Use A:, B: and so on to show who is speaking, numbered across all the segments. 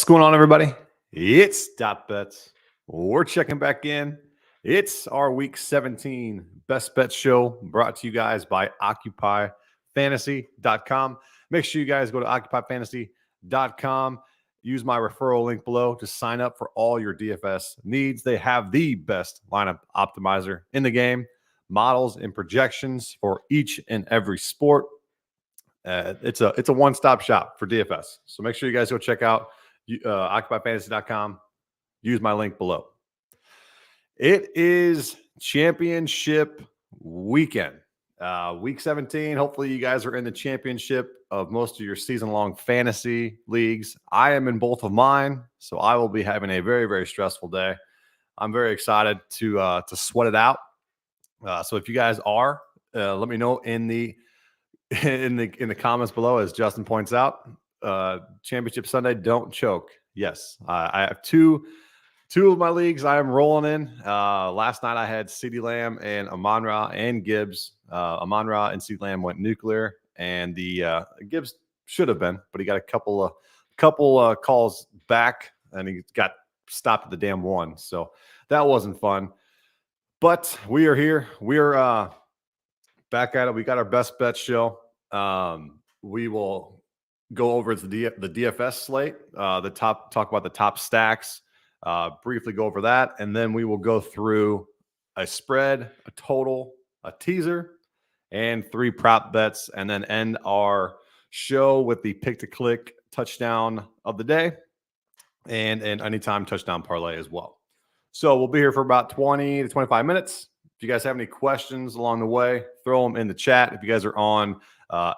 A: going on, everybody? It's Dot Bets. We're checking back in. It's our Week 17 Best Bet Show brought to you guys by OccupyFantasy.com. Make sure you guys go to OccupyFantasy.com. Use my referral link below to sign up for all your DFS needs. They have the best lineup optimizer in the game, models and projections for each and every sport. It's a one-stop shop for DFS. So make sure you guys go check out OccupyFantasy.com. Use my link below. It is championship weekend, week 17. Hopefully you guys are in the championship of most of your season-long fantasy leagues. I am in both of mine, so I will be having a very, very stressful day. I'm very excited to sweat it out. So if you guys are, let me know in the comments below. As Justin points out, championship Sunday, don't choke. Yes, I have two of my leagues I am rolling in. Last night I had CeeDee Lamb and Amon-Ra and Gibbs. Amon-Ra and CeeDee Lamb went nuclear, and the Gibbs should have been, but he got a couple calls back, and he got stopped at the damn one. So that wasn't fun. But we are here. We are back at it. We got our best bet show. We will go over the DFS slate, talk about the top stacks, briefly go over that, and then we will go through a spread, a total, a teaser, and 3 prop bets, and then end our show with the pick-to-click touchdown of the day and anytime touchdown parlay as well. So we'll be here for about 20 to 25 minutes. If you guys have any questions along the way, throw them in the chat. If you guys are on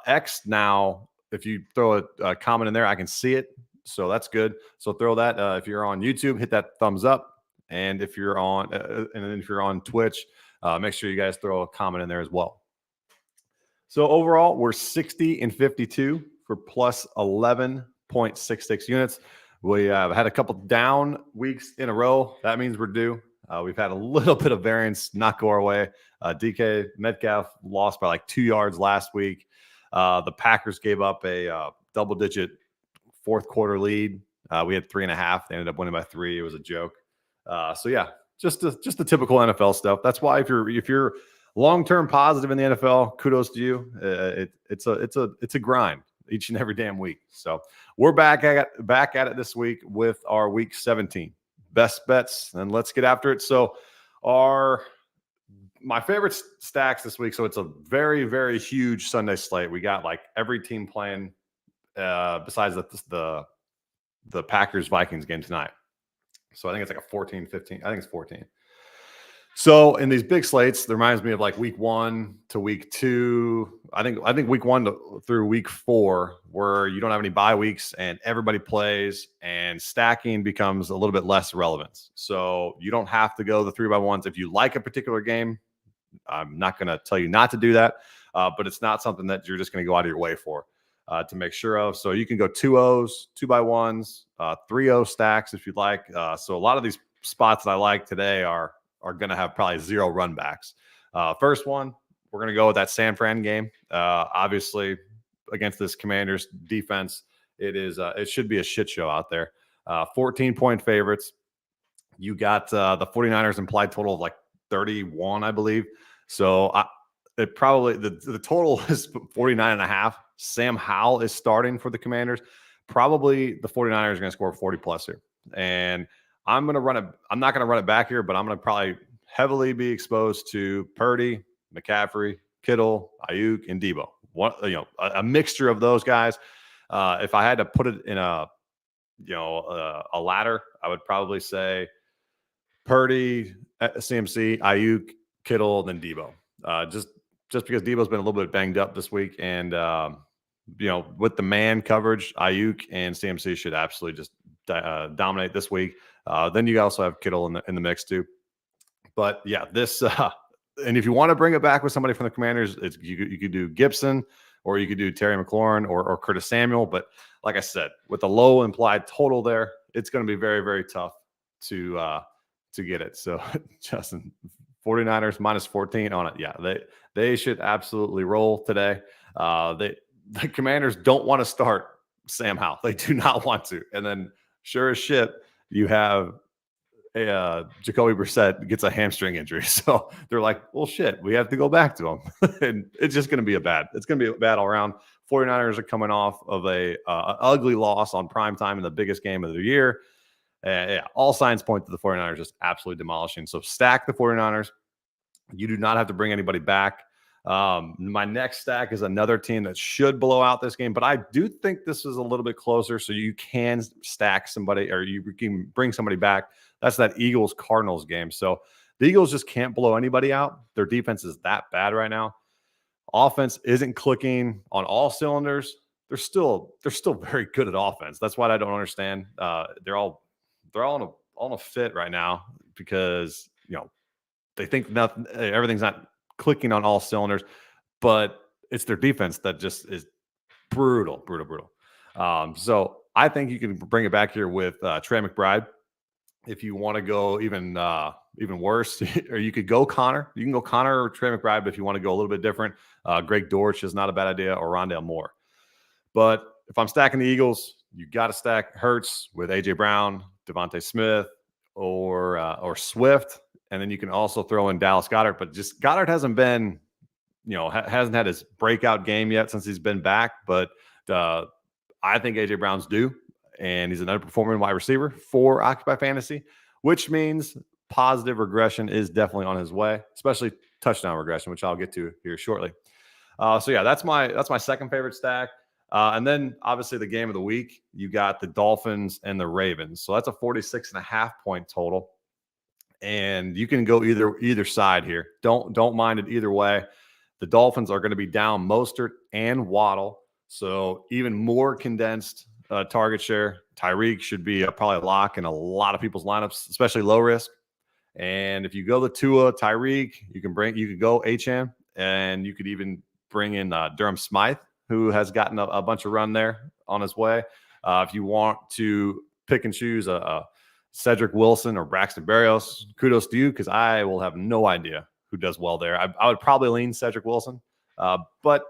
A: X now, if you throw a comment in there, I can see it. So that's good. So throw that. If you're on YouTube, hit that thumbs up. And if you're on, if you're on Twitch, make sure you guys throw a comment in there as well. So overall, we're 60 and 52 for plus 11.66 units. We have had a couple down weeks in a row. That means we're due. We've had a little bit of variance not go our way. DK Metcalf lost by like 2 yards last week. The Packers gave up a double-digit fourth quarter lead. We had 3.5. They ended up winning by 3. It was a joke. So yeah, just the typical NFL stuff. That's why if you're long-term positive in the NFL, kudos to you. It's a grind each and every damn week. So we're back at it this week with our week 17 best bets, and let's get after it. So my favorite stacks this week. So it's a very, very huge Sunday slate. We got like every team playing besides the Packers Vikings game tonight. So I think it's like a 14-15. I think it's 14. So in these big slates, it reminds me of like week 1 to week 2. I think week 1 through week 4, where you don't have any bye weeks and everybody plays, and stacking becomes a little bit less relevant. So you don't have to go the 3x1s if you like a particular game. I'm not going to tell you not to do that, but it's not something that you're just going to go out of your way for to make sure of. So you can go 2-0s, 2x1s, 3-0 stacks if you'd like. So a lot of these spots that I like today are going to have probably 0 run backs. First one, we're going to go with that San Fran game. Obviously, against this Commanders defense, it should be a shit show out there. 14-point favorites. You got the 49ers implied total of like 31, I believe. So it probably the total is 49.5. Sam Howell is starting for the Commanders. Probably the 49ers are going to score 40 plus here. And I'm going to run it. I'm not going to run it back here, but I'm going to probably heavily be exposed to Purdy, McCaffrey, Kittle, Ayuk, and Debo. A mixture of those guys. If I had to put it in a ladder, I would probably say Purdy, CMC, Ayuk, Kittle, then Debo. Just because Debo's been a little bit banged up this week, and with the man coverage, Ayuk and CMC should absolutely just dominate this week. Then you also have Kittle in the mix too. But yeah, this and if you want to bring it back with somebody from the Commanders, you could do Gibson, or you could do Terry McLaurin or Curtis Samuel. But like I said, with a low implied total there, it's going to be very, very tough to get it. So Justin, 49ers minus 14 on it. Yeah, they should absolutely roll today. The Commanders don't want to start Sam Howell. They do not want to. And then sure as shit, you have Jacoby Brissett gets a hamstring injury. So they're like, well, shit, we have to go back to him. And it's just going to be it's going to be bad all around. 49ers are coming off of a ugly loss on prime time in the biggest game of the year. Yeah, all signs point to the 49ers just absolutely demolishing. So stack the 49ers. You do not have to bring anybody back. My next stack is another team that should blow out this game, but I do think this is a little bit closer, so you can stack somebody or you can bring somebody back. That's that Eagles Cardinals game. So the Eagles just can't blow anybody out. Their defense is that bad right now. Offense isn't clicking on all cylinders. They're still very good at offense. That's what I don't understand. They're all on a fit right now because they think everything's not clicking on all cylinders, but it's their defense that just is brutal. So I think you can bring it back here with Trey McBride. If you want to go even worse, or you could go Connor. You can go Connor or Trey McBride, but if you want to go a little bit different, Greg Dortch is not a bad idea, or Rondale Moore. But if I'm stacking the Eagles, you got to stack Hurts with AJ Brown, Devontae Smith, or Swift. And then you can also throw in Dallas Goedert, but just Goddard hasn't been, hasn't had his breakout game yet since he's been back. But I think AJ Brown's due, and he's an underperforming wide receiver for Occupy Fantasy, which means positive regression is definitely on his way, especially touchdown regression, which I'll get to here shortly. So yeah, that's my second favorite stack. And then obviously the game of the week, you got the Dolphins and the Ravens. So that's a 46.5 point total. And you can go either side here. Don't mind it either way. The Dolphins are going to be down Mostert and Waddle, so even more condensed target share. Tyreek should be probably a lock in a lot of people's lineups, especially low risk. And if you go the Tua, Tyreek, you could go HM, and you could even bring in Durham Smythe, who has gotten a bunch of run there on his way. If you want to pick and choose a Cedric Wilson or Braxton Berrios, kudos to you, because I will have no idea who does well there. I would probably lean Cedric Wilson, but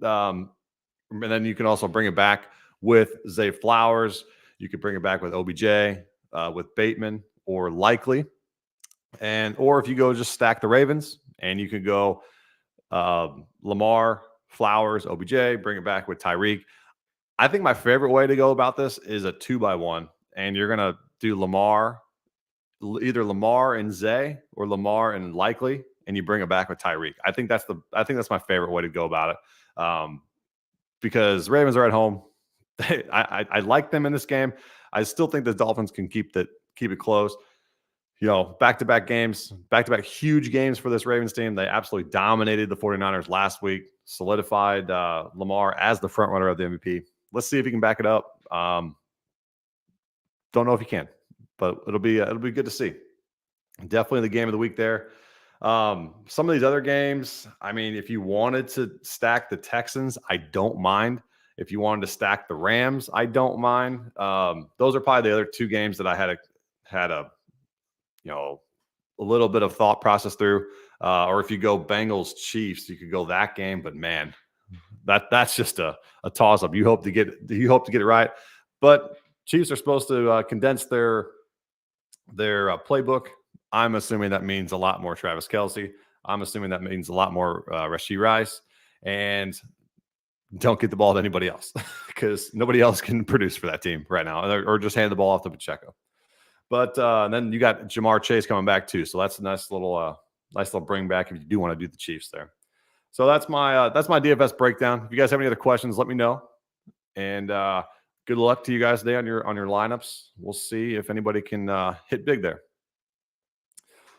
A: and then you can also bring it back with Zay Flowers. You could bring it back with OBJ, with Bateman or Likely, or if you go just stack the Ravens, and you could go Lamar, Flowers, OBJ, bring it back with Tyreek. I think my favorite way to go about this is a 2x1, and you're gonna do either Lamar and Zay or Lamar and Likely, and you bring it back with Tyreek. I think that's my favorite way to go about it, because Ravens are at home. I like them in this game. I still think the Dolphins can keep it close. Back-to-back games, back-to-back huge games for this Ravens team. They absolutely dominated the 49ers last week, solidified Lamar as the front runner of the MVP. Let's see if he can back it up. Don't know if he can, but it'll be good to see. Definitely the game of the week there. Some of these other games, I mean, if you wanted to stack the Texans, I don't mind. If you wanted to stack the Rams, I don't mind. Those are probably the other two games that I had a little bit of thought process through. Or if you go Bengals Chiefs, you could go that game. But man, that's just a toss up. You hope to get it right, but Chiefs are supposed to condense their playbook. I'm assuming that means a lot more Travis Kelce. I'm assuming that means a lot more Rashee Rice, and don't get the ball to anybody else because nobody else can produce for that team right now, or just hand the ball off to Pacheco. But then you got Jamar Chase coming back too, so that's a nice little bring back if you do want to do the Chiefs there. So that's my DFS breakdown. If you guys have any other questions, let me know. And good luck to you guys today on your lineups. We'll see if anybody can hit big there.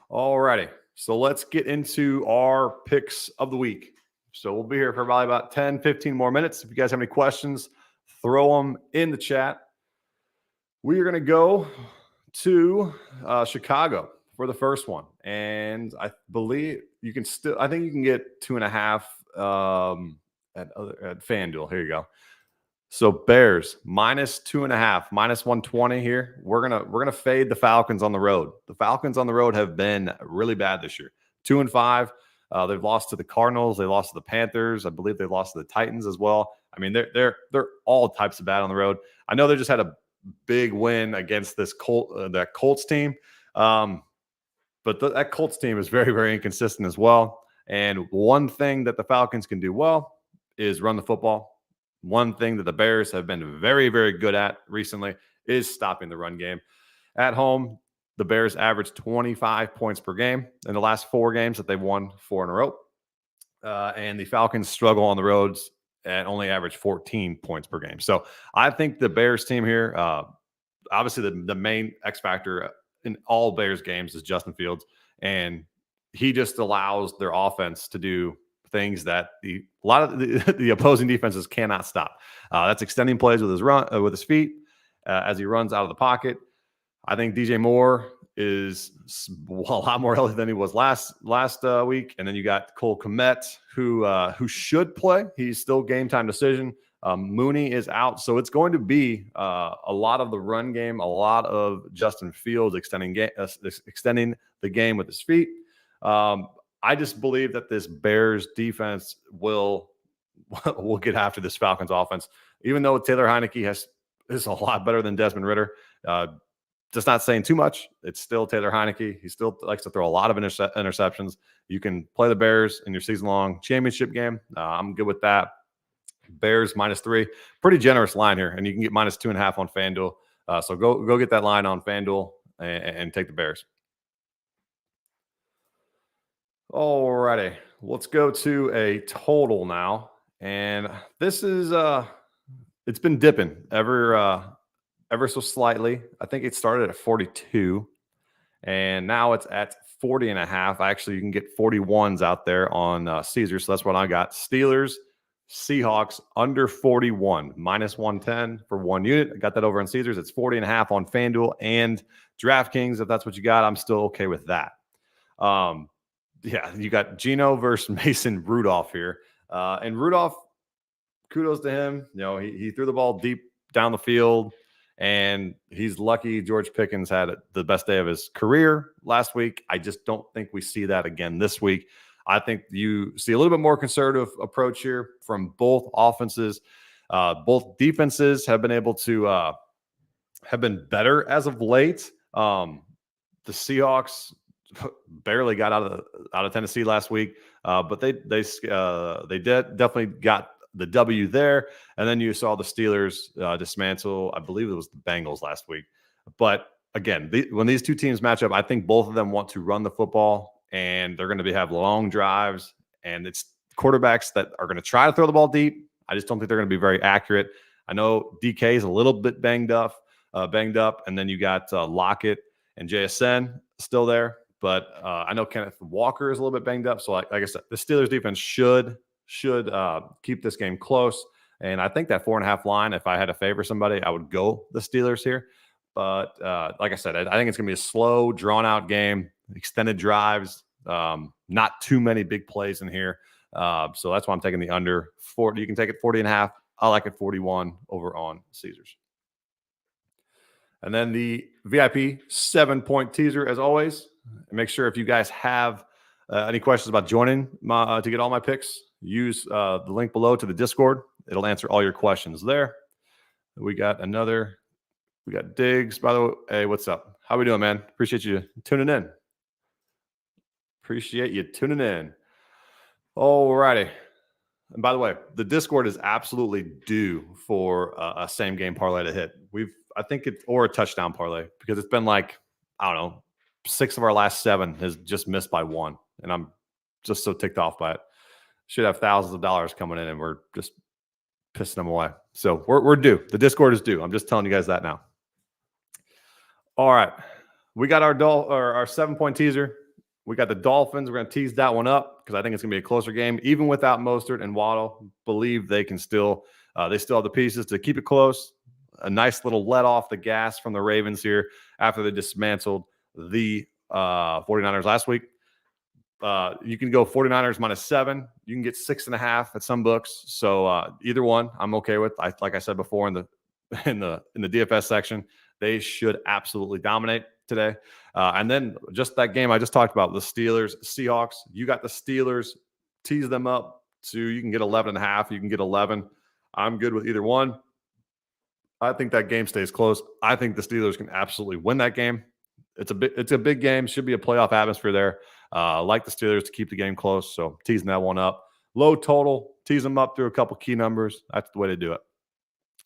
A: All righty. So let's get into our picks of the week. So we'll be here for probably about 10, 15 more minutes. If you guys have any questions, throw them in the chat. We are going to go to Chicago for the first one. And I believe you can I think you can get 2.5 at FanDuel. Here you go. So Bears -2.5, -120 here. We're gonna fade the Falcons on the road. The Falcons on the road have been really bad this year. 2-5. They've lost to the Cardinals. They lost to the Panthers. I believe they lost to the Titans as well. I mean, they're all types of bad on the road. I know they just had big win against this that Colts team. But that Colts team is very, very inconsistent as well. And one thing that the Falcons can do well is run the football. One thing that the Bears have been very, very good at recently is stopping the run game. At home, the Bears averaged 25 points per game in the last 4 games that they've won 4 in a row. And the Falcons struggle on the roads and only average 14 points per game. So I think the Bears team here, obviously the main X factor in all Bears games is Justin Fields, and he just allows their offense to do things that a lot of the opposing defenses cannot stop. That's extending plays with his feet as he runs out of the pocket. I think DJ Moore is a lot more healthy than he was last week, and then you got Cole Kmet, who should play. He's still game time decision. Mooney is out, so it's going to be a lot of the run game, a lot of Justin Fields extending the game with his feet. I just believe that this Bears defense will get after this Falcons offense, even though Taylor Heineke is a lot better than Desmond Ridder. Just not saying too much. It's still Taylor Heineke. He still likes to throw a lot of interceptions. You can play the Bears in your season-long championship game. I'm good with that. Bears -3, pretty generous line here, and you can get -2.5 on FanDuel. So go get that line on FanDuel and take the Bears. All righty, let's go to a total now, and this is it's been dipping ever so slightly. I think it started at 42, and now it's at 40.5. Actually, you can get 41s out there on Caesar, so that's what I got. Steelers. Seahawks under 41, -110 for 1 unit. I got that over on Caesars. It's 40.5 on FanDuel and DraftKings. If that's what you got, I'm still okay with that. Yeah, you got Geno versus Mason Rudolph here. And Rudolph, kudos to him. You know, he threw the ball deep down the field, and he's lucky George Pickens had the best day of his career last week. I just don't think we see that again this week. I think you see a little bit more conservative approach here from both offenses. Both defenses have been able to have been better as of late. The Seahawks barely got out of Tennessee last week, but they definitely got the W there. And then you saw the Steelers dismantle, I believe it was the Bengals last week. But again, when these two teams match up, I think both of them want to run the football. And they're going to have long drives, and it's quarterbacks that are going to try to throw the ball deep. I just don't think they're going to be very accurate. I know DK is a little bit banged up, and then you got Lockett and JSN still there. But I know Kenneth Walker is a little bit banged up. So, like I said, the Steelers defense should keep this game close. And I think that 4.5 line, if I had to favor somebody, I would go the Steelers here. But like I said, I think it's going to be a slow, drawn-out game. Extended drives, not too many big plays in here. So that's why I'm taking the under 40. You can take it 40.5. I like it 41 over on Caesars. And then the VIP 7-point teaser, as always. And make sure if you guys have any questions about joining to get all my picks, use the link below to the Discord. It'll answer all your questions there. We got Diggs, by the way. Hey, what's up? How we doing, man? Appreciate you tuning in. Appreciate you tuning in. All righty. And by the way, the Discord is absolutely due for a same game parlay to hit. Or a touchdown parlay, because it's been like, I don't know, 6 of our last 7 has just missed by 1. And I'm just so ticked off by it. Should have thousands of dollars coming in, and we're just pissing them away. So we're due. The Discord is due. I'm just telling you guys that now. All right. We got our 7-point teaser. We got the Dolphins. We're going to tease that one up because I think it's going to be a closer game. Even without Mostert and Waddle, believe they can still have the pieces to keep it close. A nice little let off the gas from the Ravens here after they dismantled the 49ers last week. You can go 49ers -7. You can get 6.5 at some books. So either one, I'm okay with. Like I said before in the DFS section, they should absolutely dominate today. And then just that game I just talked about, the Steelers, Seahawks. You got the Steelers, tease them up to, you can get 11.5. You can get 11. I'm good with either one. I think that game stays close. I think the Steelers can absolutely win that game. It's a big game. Should be a playoff atmosphere there. Like the Steelers to keep the game close. So teasing that one up. Low total, tease them up through a couple key numbers. That's the way to do it.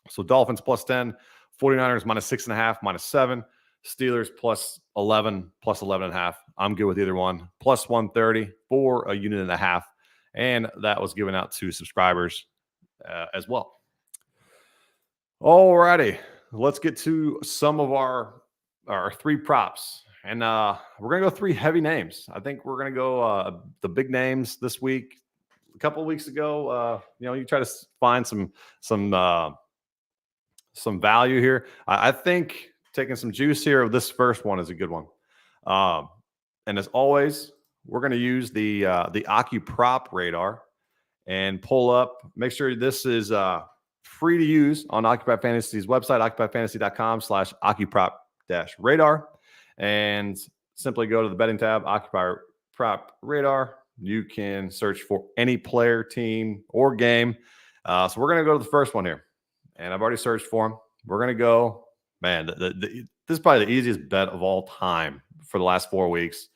A: So Dolphins plus 10, 49ers minus 6.5, minus 7, Steelers plus 11, plus 11.5. I'm good with either one. Plus 130 for a unit and a half. And that was given out to subscribers as well. All righty. Let's get to some of our 3 props. And we're going to go 3 heavy names. I think we're going to go the big names this week. A couple of weeks ago, you try to find some value here. I think taking some juice here. This first one is a good one. And as always, we're going to use the AccuProp radar and pull up. Make sure this is free to use on Occupy Fantasy's website, occupyfantasy.com/AccuProp-radar, and simply go to the betting tab, Occupy Prop Radar. You can search for any player, team, or game. So we're going to go to the first one here. And I've already searched for him. We're going to go, man, this is probably the easiest bet of all time for the last 4 weeks.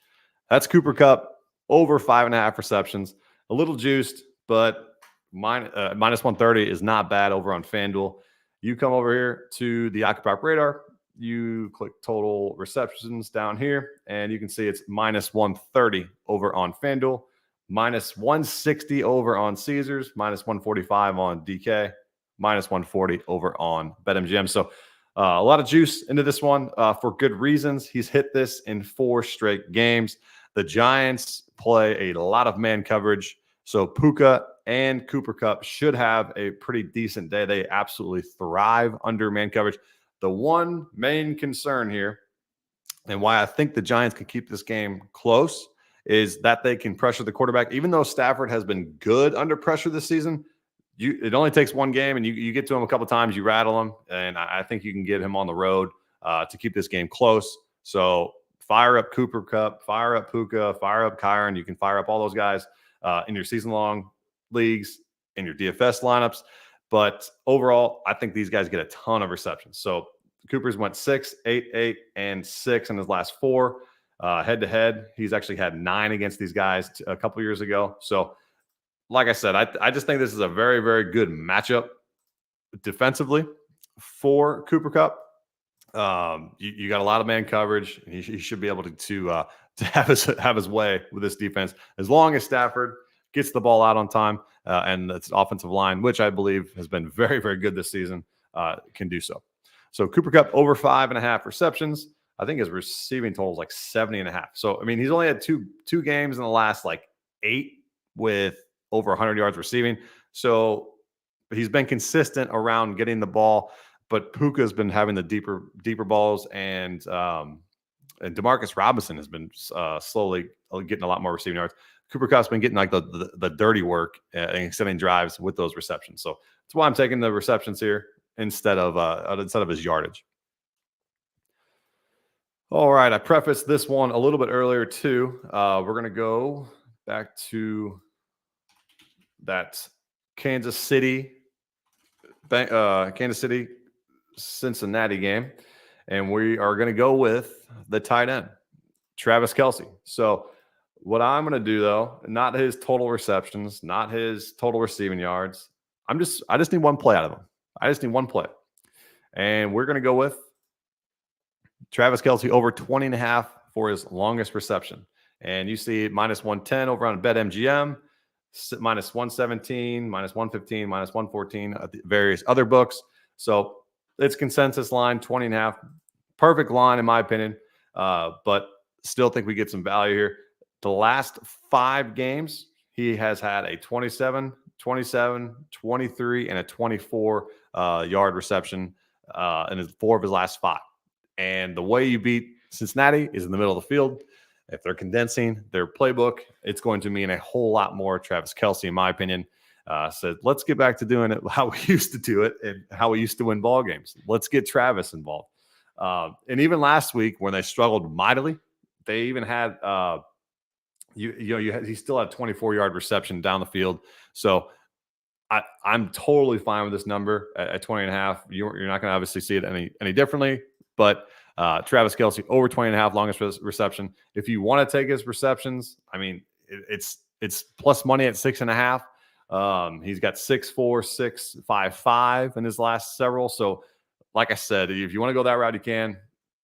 A: That's Cooper Kupp, over 5.5 receptions. A little juiced, but minus 130 is not bad over on FanDuel. You come over here to the Occupy Radar. You click total receptions down here, and you can see it's minus 130 over on FanDuel, minus 160 over on Caesars, minus 145 on DK, minus 140 over on BetMGM. So a lot of juice into this one for good reasons. He's hit this in 4 straight games. The Giants play a lot of man coverage. So Puka and Cooper Kupp should have a pretty decent day. They absolutely thrive under man coverage. The one main concern here, and why I think the Giants can keep this game close, is that they can pressure the quarterback. Even though Stafford has been good under pressure this season, it only takes one game, and you get to him a couple times, you rattle him, and I think you can get him on the road to keep this game close. So fire up Cooper Kupp, fire up Puka, fire up Kyron. You can fire up all those guys in your season-long leagues, in your DFS lineups. But overall, I think these guys get a ton of receptions. So Cooper's went 6, 8, 8, and 6 in his last 4. Head-to-head, he's actually had 9 against these guys a couple years ago. So like I said, I just think this is a very, very good matchup defensively for Cooper Kupp. You got a lot of man coverage. He should be able to have his way with this defense as long as Stafford gets the ball out on time and its offensive line, which I believe has been very, very good this season, can do so. So Cooper Kupp over 5.5 receptions. I think his receiving total is like 70.5. So I mean, he's only had two games in the last like 8 with over 100 yards receiving. So he's been consistent around getting the ball, but Puka's been having the deeper balls, and Demarcus Robinson has been slowly getting a lot more receiving yards. Cooper Kupp's been getting like the dirty work and extending drives with those receptions. So that's why I'm taking the receptions here instead of his yardage. All right, I prefaced this one a little bit earlier too. We're going to go back to that Kansas City Cincinnati game, and we are going to go with the tight end, Travis Kelce. So what I'm going to do, though, not his total receptions, not his total receiving yards. I just need one play out of him. I just need one play. And we're going to go with Travis Kelce over 20.5 for his longest reception. And you see minus 110 over on BetMGM, minus 117, minus 115, minus 114 at the various other books. So it's consensus line, 20.5. Perfect line, in my opinion. But still think we get some value here. The last 5 games, he has had a 27, 27, 23, and a 24 yard reception in 4 of his last 5. And the way you beat Cincinnati is in the middle of the field. If they're condensing their playbook, it's going to mean a whole lot more Travis Kelce, in my opinion. So let's get back to doing it how we used to do it and how we used to win ball games. Let's get Travis involved. And even last week when they struggled mightily, they even had he still had 24-yard reception down the field. So I'm totally fine with this number at 20 and a half. You're not going to obviously see it any differently, but Travis Kelce over 20 and a half longest reception. If you want to take his receptions, I mean, it's plus money at 6.5. He's got 6'4", 6'5" in his last several. So like I said, if you want to go that route, you can.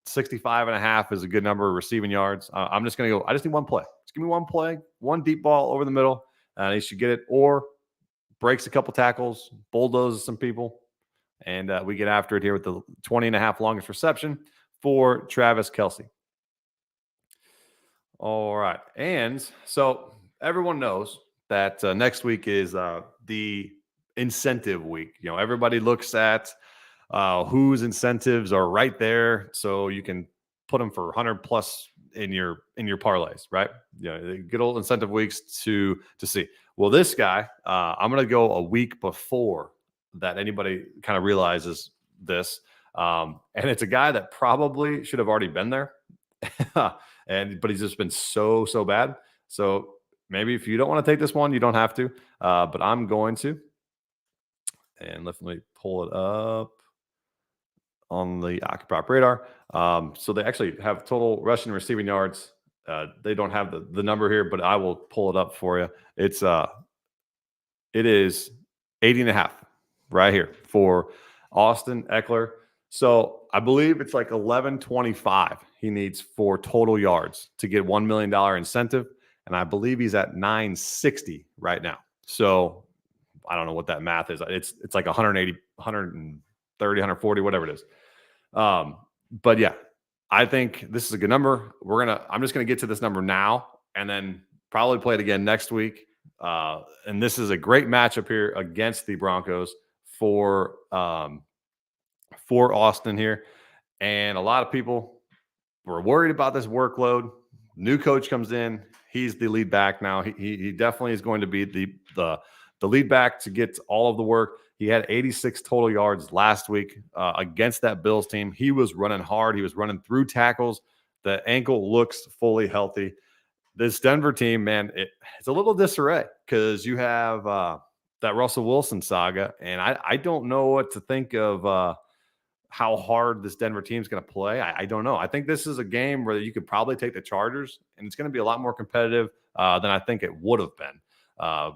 A: 65.5 is a good number of receiving yards. I'm just going to go. I just need one play. Just give me one play, one deep ball over the middle, and he should get it. Or breaks a couple tackles, bulldozes some people, and we get after it here with the 20 and a half longest reception for Travis Kelce. All right. And so everyone knows that next week is the incentive week. You know, everybody looks at whose incentives are right there, so you can put them for 100 plus in your parlays, right? You know, the good old incentive weeks to see. Well, this guy, I'm going to go a week before that anybody kind of realizes this, and it's a guy that probably should have already been there, but he's just been so bad. So maybe if you don't want to take this one, you don't have to, but I'm going to. And let me pull it up on the Occupop radar. So they actually have total rushing and receiving yards. They don't have the number here, but I will pull it up for you. It is 80.5 right here for Austin Eckler. So I believe it's like 1125 he needs for total yards to get $1 million incentive. And I believe he's at 960 right now. So I don't know what that math is. It's like 180, 130, 140, whatever it is. But yeah, I think this is a good number. I'm just gonna get to this number now and then probably play it again next week. And this is a great matchup here against the Broncos for Austin here. And a lot of people were worried about this workload. New coach comes in. He's the lead back now. He definitely is going to be the lead back to get all of the work. He had 86 total yards last week against that Bills team. He was running hard. He was running through tackles. The ankle looks fully healthy. This Denver team, man, it's a little disarray because you have that Russell Wilson saga, and I don't know what to think of how hard this Denver team is going to play. I don't know. I think this is a game where you could probably take the Chargers, and it's going to be a lot more competitive than I think it would have been.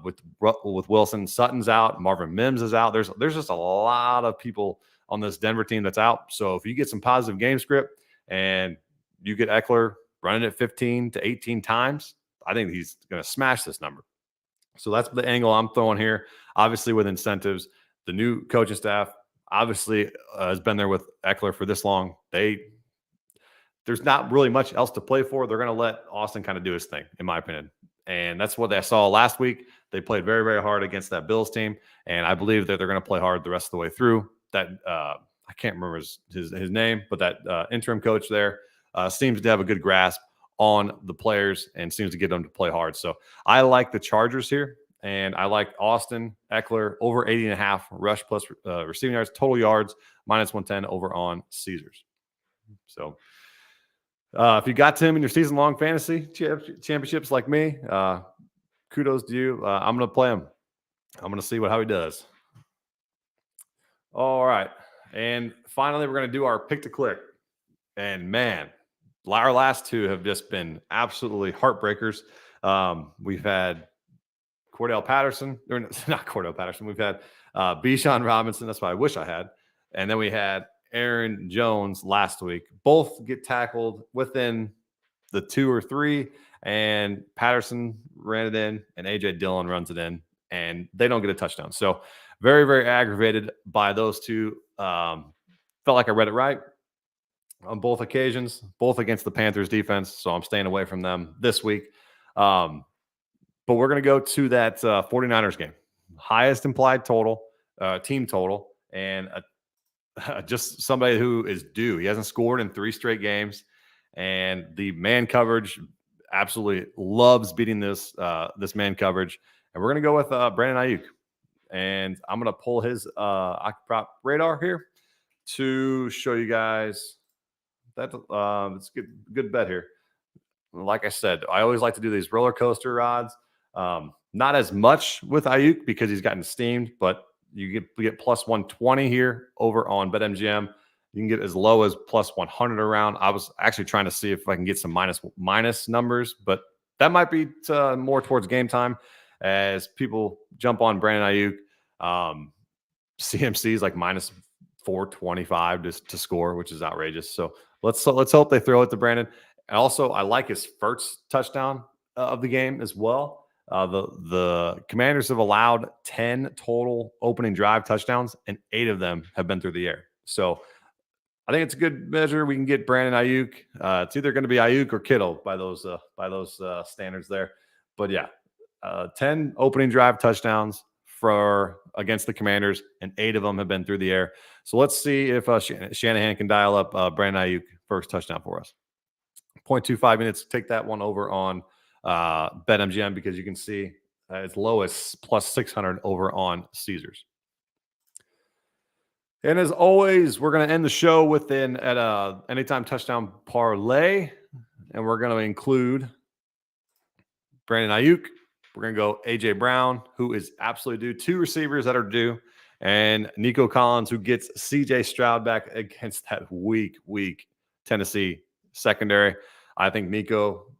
A: With Wilson, Sutton's out, Marvin Mims is out. There's just a lot of people on this Denver team that's out. So if you get some positive game script and you get Eckler running it 15 to 18 times, I think he's going to smash this number. So that's the angle I'm throwing here. Obviously, with incentives, the new coaching staff obviously has been there with Eckler for this long. There's not really much else to play for. They're going to let Austin kind of do his thing, in my opinion. And that's what I saw last week. They played very, very hard against that Bills team. And I believe that they're going to play hard the rest of the way through. That I can't remember his name, but that interim coach there seems to have a good grasp on the players and seems to get them to play hard. So I like the Chargers here. And I like Austin Eckler over 80.5 rush plus receiving yards, total yards, minus 110 over on Caesars. So if you got Tim in your season-long fantasy championships like me, kudos to you. I'm going to play him. I'm going to see how he does. All right. And finally, we're going to do our pick to click. And man, our last two have just been absolutely heartbreakers. We've had Cordell Patterson, or not Cordell Patterson. We've had Bijan Robinson. That's what I wish I had. And then we had Aaron Jones last week. Both get tackled within the 2 or 3, and Patterson ran it in, and A.J. Dillon runs it in, and they don't get a touchdown. So very, very aggravated by those two. Felt like I read it right on both occasions, both against the Panthers defense, so I'm staying away from them this week. But we're going to go to that 49ers game. Highest implied total, team total, and just somebody who is due. He hasn't scored in 3 straight games, and the man coverage absolutely loves beating this man coverage. And we're going to go with Brandon Ayuk. And I'm going to pull his Occupop radar here to show you guys that it's good bet here. Like I said, I always like to do these roller coaster odds. Not as much with Ayuk because he's gotten steamed, but you get plus 120 here over on BetMGM. You can get as low as plus 100 around. I was actually trying to see if I can get some minus numbers, but that might be more towards game time as people jump on Brandon Ayuk. CMC is like minus 425 to score, which is outrageous. So let's hope they throw it to Brandon. And also, I like his first touchdown of the game as well. The Commanders have allowed 10 total opening drive touchdowns, and 8 of them have been through the air. So I think it's a good measure. We can get Brandon Ayuk. It's either going to be Ayuk or Kittle by those standards there. But yeah, 10 opening drive touchdowns for against the Commanders, and 8 of them have been through the air. So let's see if Shanahan can dial up Brandon Ayuk first touchdown for us. 0.25 minutes. Take that one over on BetMGM because you can see as low as plus 600 over on Caesars. And as always, we're going to end the show with an anytime touchdown parlay, and we're going to include Brandon Ayuk. We're going to go A.J. Brown, who is absolutely due. 2 receivers that are due. And Nico Collins, who gets C.J. Stroud back against that weak Tennessee secondary. I think Nico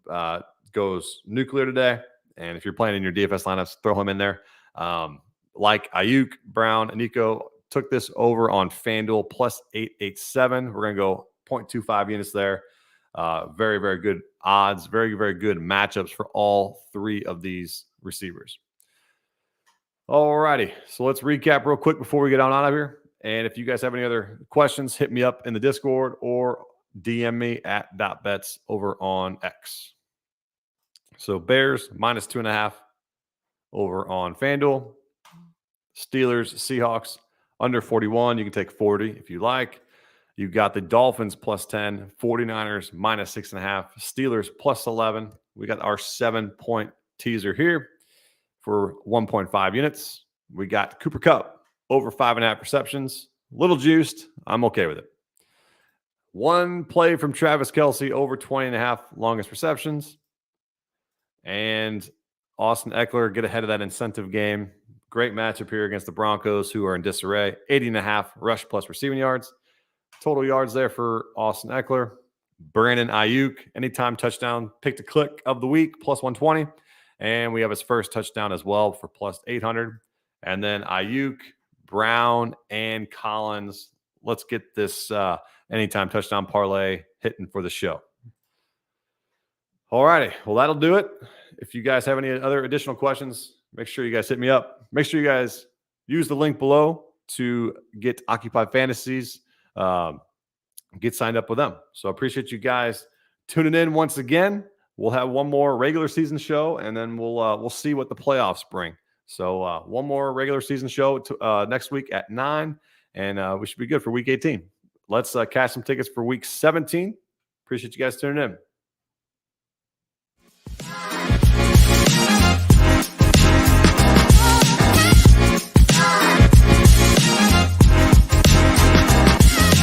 A: goes nuclear today. And if you're playing in your DFS lineups, throw him in there. Like Ayuk, Brown, and Nico took this over on FanDuel plus 887. We're going to go 0.25 units there. Very, very good odds. Very, very good matchups for all 3 of these receivers. All righty. So let's recap real quick before we get on out of here. And if you guys have any other questions, hit me up in the Discord or DM me at .bets over on X. So Bears minus 2.5 over on FanDuel. Steelers, Seahawks under 41. You can take 40 if you like. You got the Dolphins plus 10, 49ers minus 6.5, Steelers plus 11. We got our 7-point teaser here for 1.5 units. We got Cooper Kupp over 5.5 receptions. Little juiced. I'm okay with it. One play from Travis Kelce over 20.5 longest receptions. And Austin Eckler get ahead of that incentive game. Great matchup here against the Broncos, who are in disarray. 80.5 rush plus receiving yards. Total yards there for Austin Eckler. Brandon Ayuk, anytime touchdown, pick to click of the week, plus 120. And we have his first touchdown as well for plus 800. And then Ayuk, Brown, and Collins. Let's get this anytime touchdown parlay hitting for the show. All righty. Well, that'll do it. If you guys have any other additional questions, make sure you guys hit me up. Make sure you guys use the link below to get Occupy Fantasies. Get signed up with them. So I appreciate you guys tuning in once again. We'll have one more regular season show, and then we'll see what the playoffs bring. So one more regular season show next week at 9, and we should be good for week 18. Let's cash some tickets for week 17. Appreciate you guys tuning in.